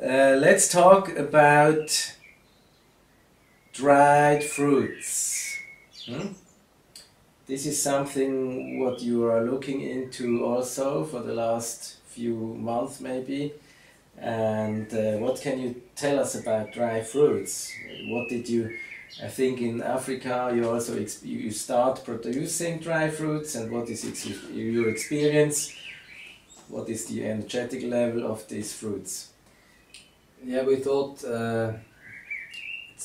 Let's talk about dried fruits. This is something what you are looking into also for the last few months maybe. And what can you tell us about dry fruits? What did you, I think in Africa you also you start producing dry fruits, and what is your experience? What is the energetic level of these fruits? Yeah, we thought it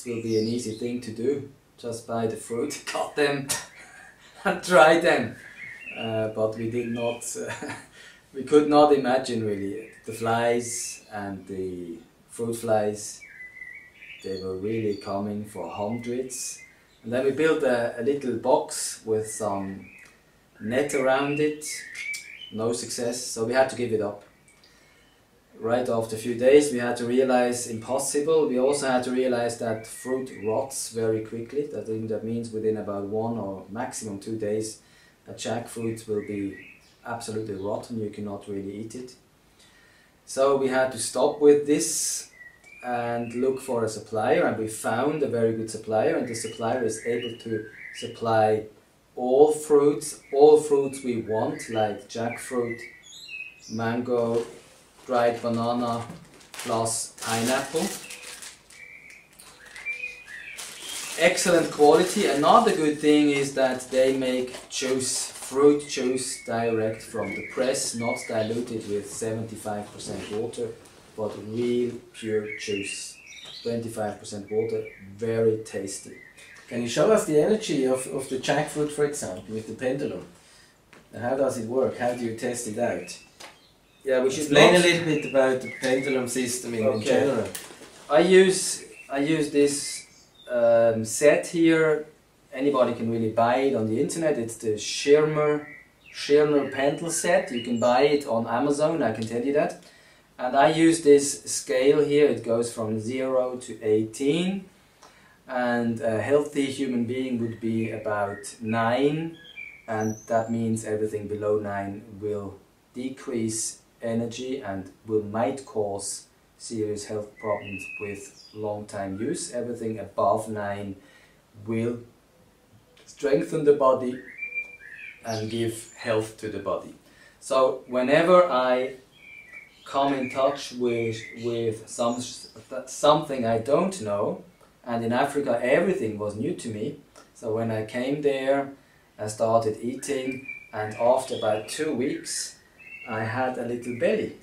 will be an easy thing to do. Just buy the fruit, cut them and dry them. But we did not, we could not imagine really. The flies and the fruit flies, they were really coming for hundreds. And then we built a little box with some net around it. No success, so we had to give it up. Right after a few days we had to realize impossible. We also had to realize that fruit rots very quickly. That means within about 1 or maximum 2 days a jackfruit will be absolutely rotten, you cannot really eat it. So we had to stop with this and look for a supplier, and we found a very good supplier, and the supplier is able to supply all fruits we want, like jackfruit, mango, dried banana plus pineapple. Excellent quality. Another good thing is that they make juice, fruit juice direct from the press, not diluted with 75% water, but real pure juice. 25% water, very tasty. Can you show us the energy of the jackfruit, for example, with the pendulum? How does it work? How do you test it out? Yeah, we should explain a little bit about the pendulum system in general. I use this set here. Anybody can really buy it on the internet. It's the Schirmer pendulum set. You can buy it on Amazon, I can tell you that. And I use this scale here. It goes from 0 to 18. And a healthy human being would be about 9, and that means everything below 9 will decrease energy and might cause serious health problems with long time use. Everything above 9 will strengthen the body and give health to the body. So whenever I come in touch with something I don't know, and in Africa everything was new to me, so when I came there I started eating, and after about 2 weeks I had a little belly.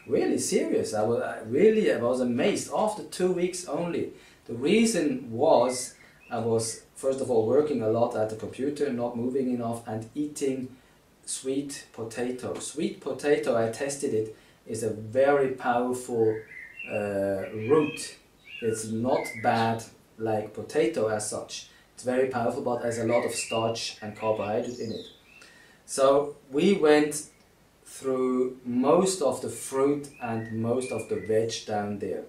Really serious. I was amazed after 2 weeks only. The reason was I was first of all working a lot at the computer, not moving enough, and eating sweet potato. Sweet potato, I tested it, is a very powerful root. It's not bad like potato as such. It's very powerful, but there's a lot of starch and carbohydrate in it. So we went through most of the fruit and most of the veg down there,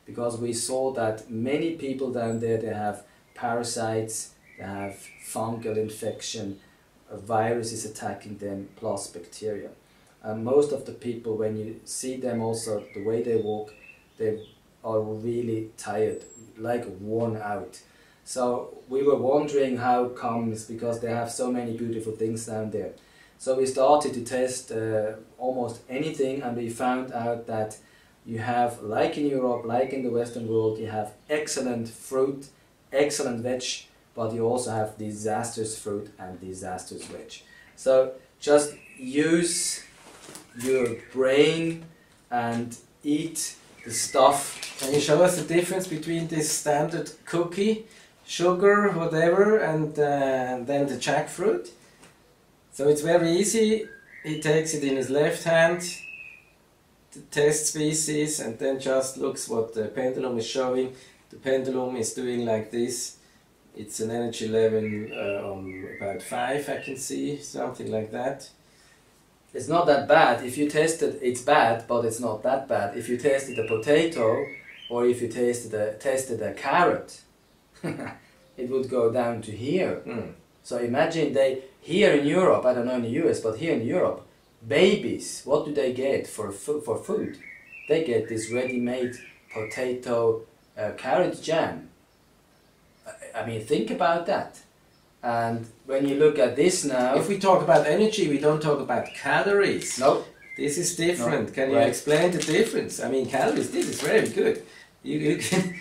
because we saw that many people down there, they have parasites, they have fungal infection, a virus is attacking them, plus bacteria. And most of the people, when you see them also, the way they walk, they are really tired, like worn out. So we were wondering how comes, because they have so many beautiful things down there. So we started to test almost anything, and we found out that you have, like in Europe, like in the Western world, you have excellent fruit, excellent veg, but you also have disastrous fruit and disastrous veg. So just use your brain and eat the stuff. Can you show us the difference between this standard cookie, sugar, whatever, and then the jackfruit? So it's very easy. He takes it in his left hand, the test species, and then just looks what the pendulum is showing. The pendulum is doing like this. It's an energy level on about 5, I can see, something like that. It's not that bad. If you tested, it's bad, but it's not that bad. If you tested a potato, or if you tested a carrot, it would go down to here. So imagine here in Europe, I don't know in the US, but here in Europe, babies, what do they get for food? they get this ready-made potato carrot jam. I mean, think about that. And when you look at this now... If we talk about energy, we don't talk about calories. No. This is different. No. Can you explain the difference? I mean, calories, this is very good. You can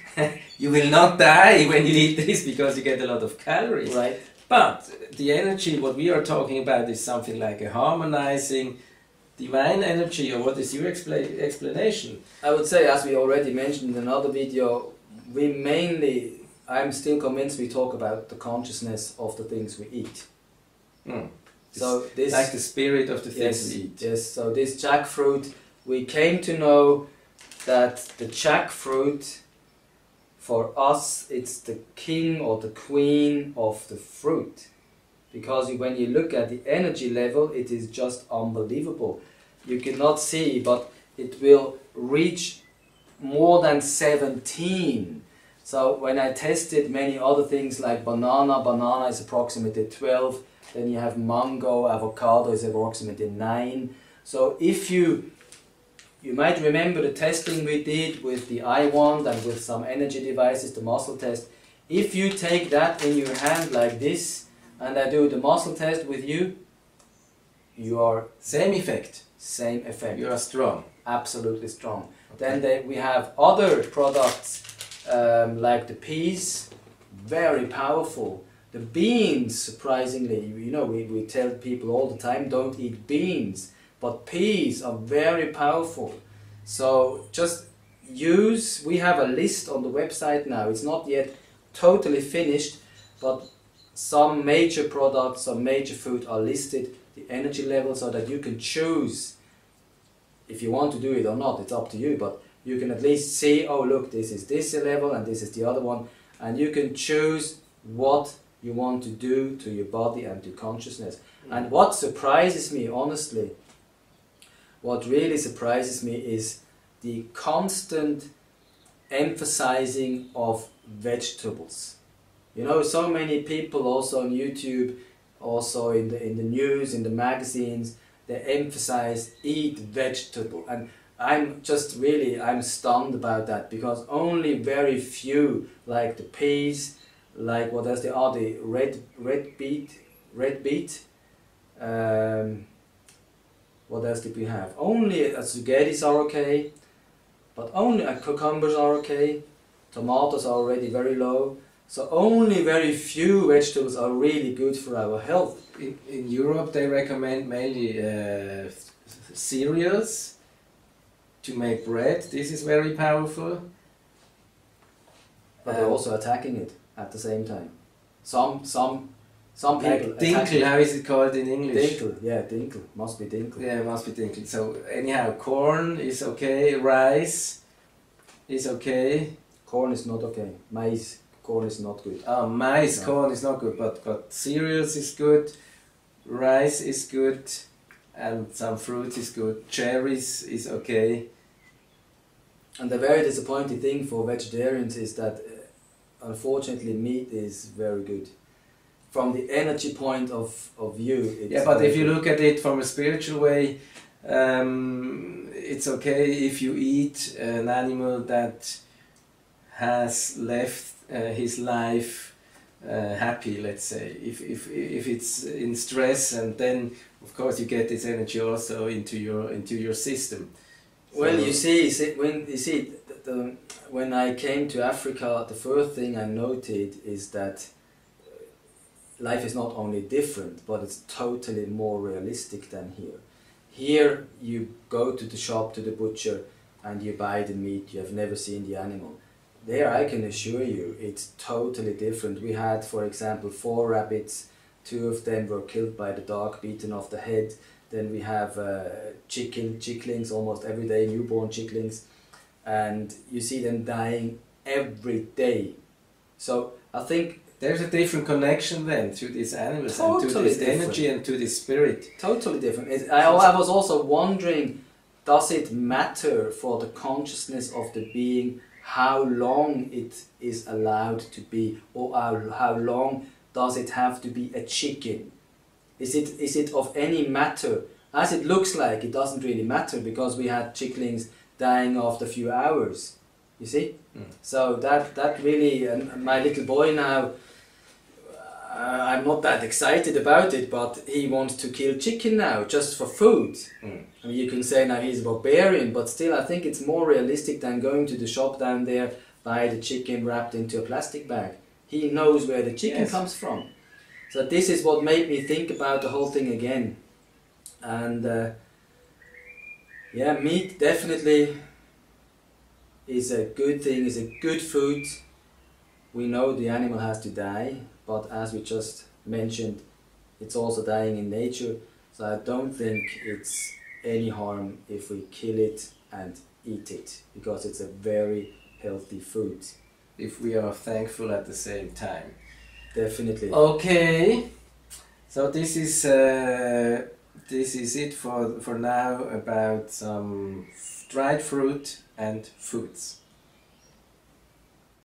you will not die when you eat this because you get a lot of calories. Right. But the energy, what we are talking about is something like a harmonizing divine energy, or what is your explanation? I would say, as we already mentioned in another video, we mainly, I'm still convinced we talk about the consciousness of the things we eat. So this, like the spirit of the things we eat. Yes, so this jackfruit, we came to know that the jackfruit, for us, it's the king or the queen of the fruit. Because when you look at the energy level, it is just unbelievable. You cannot see, but it will reach more than 17. So when I tested many other things like banana is approximately 12. Then you have mango, avocado is approximately 9. So if you might remember the testing we did with the I-wand and with some energy devices, the muscle test. If you take that in your hand like this, and I do the muscle test with you, you are... Same effect. Same effect. You are strong. Absolutely strong. Okay. Then we have other products like the peas, very powerful. The beans, surprisingly, you know, we tell people all the time, don't eat beans. But peas are very powerful. So just use, we have a list on the website now. It's not yet totally finished, but some major products, some major food are listed, the energy level, so that you can choose if you want to do it or not. It's up to you, but you can at least see, oh look, this is this level and this is the other one, and you can choose what you want to do to your body and to consciousness. And what surprises me, honestly, what really surprises me is the constant emphasizing of vegetables. You know, so many people also on YouTube, also in the news, in the magazines, they emphasize eat vegetable. And I'm just really, I'm stunned about that, because only very few, like the peas, like what else there are, the red beet, what else did we have? Only spaghettis are okay, but only cucumbers are okay, tomatoes are already very low, so only very few vegetables are really good for our health. In Europe they recommend mainly cereals to make bread. This is very powerful. But they're also attacking it at the same time. Some people... Like dinkel, how is it called in English? Dinkel, yeah, dinkel. Must be dinkel. Yeah, it must be dinkel. So anyhow, corn is okay, rice is okay. Corn is not okay. Maize, corn is not good. Oh, maize, no. Corn is not good, but cereals is good, rice is good, and some fruit is good. Cherries is okay. And the very disappointing thing for vegetarians is that unfortunately meat is very good. From the energy point of view, it's... Yeah, but if you look at it from a spiritual way, it's okay if you eat an animal that has left his life happy, let's say. If it's in stress, and then of course you get this energy also into your system. So well, you see, when I came to Africa, the first thing I noted is that life is not only different, but it's totally more realistic than here. Here you go to the shop, to the butcher, and you buy the meat. You have never seen the animal. There, I can assure you, it's totally different. We had, for example, 4 rabbits. 2 of them were killed by the dog, beaten off the head. Then we have chicklings almost every day, newborn chicklings. And you see them dying every day. So I think there's a different connection then to these animals, totally and to this different. energy and to this spirit. Totally different. I was also wondering, does it matter for the consciousness of the being how long it is allowed to be, or how long does it have to be a chicken? Is it of any matter? As it looks like, it doesn't really matter, because we had chicklings dying after a few hours. You see? Mm. So that really, my little boy now, I'm not that excited about it, but he wants to kill chicken now just for food. Mm. I mean, you can say now he's a barbarian, but still I think it's more realistic than going to the shop down there, buy the chicken wrapped into a plastic bag. He knows where the chicken Yes. comes from. So this is what made me think about the whole thing again. And yeah, meat definitely is a good thing, is a good food. We know the animal has to die, but as we just mentioned, it's also dying in nature. So I don't think it's any harm if we kill it and eat it, because it's a very healthy food. If we are thankful at the same time. Definitely. Okay, so this is it for now about some dried fruit and foods.